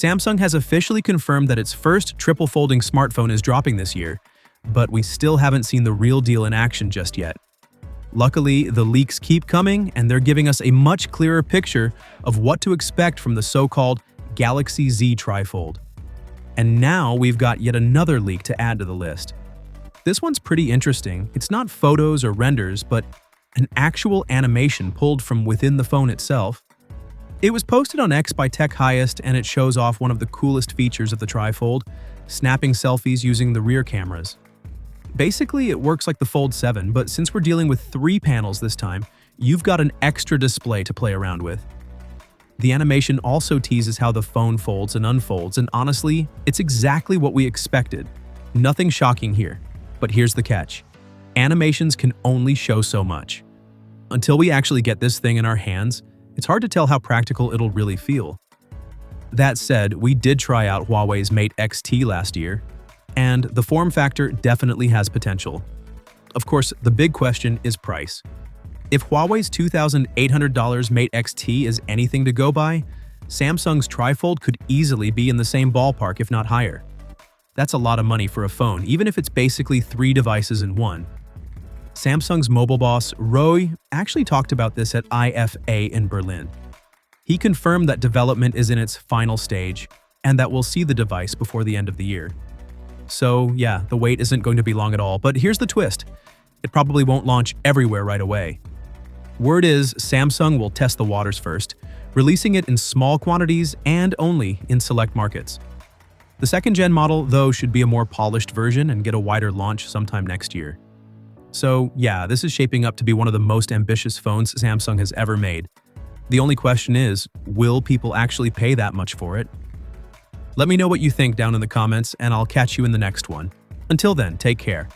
Samsung has officially confirmed that its first triple folding smartphone is dropping this year, but we still haven't seen the real deal in action just yet. Luckily, the leaks keep coming, and they're giving us a much clearer picture of what to expect from the so-called Galaxy Z TriFold. And now we've got yet another leak to add to the list. This one's pretty interesting. It's not photos or renders, but an actual animation pulled from within the phone itself. It was posted on X by Tech Highest, and it shows off one of the coolest features of the TriFold, snapping selfies using the rear cameras. Basically, it works like the Fold 7, but since we're dealing with 3 panels this time, you've got an extra display to play around with. The animation also teases how the phone folds and unfolds, and honestly, it's exactly what we expected. Nothing shocking here. But here's the catch. Animations can only show so much. Until we actually get this thing in our hands, it's hard to tell how practical it'll really feel. That said, we did try out Huawei's Mate X-T last year, and the form factor definitely has potential. Of course, the big question is price. If Huawei's $2,800 Mate X-T is anything to go by, Samsung's TriFold could easily be in the same ballpark, if not higher. That's a lot of money for a phone, even if it's basically 3 devices in one. Samsung's mobile boss, Roy, actually talked about this at IFA in Berlin. He confirmed that development is in its final stage, and that we'll see the device before the end of the year. So yeah, the wait isn't going to be long at all, but here's the twist. It probably won't launch everywhere right away. Word is Samsung will test the waters first, releasing it in small quantities and only in select markets. The second-gen model, though, should be a more polished version and get a wider launch sometime next year. So yeah, this is shaping up to be one of the most ambitious phones Samsung has ever made. The only question is, will people actually pay that much for it? Let me know what you think down in the comments, and I'll catch you in the next one. Until then, take care.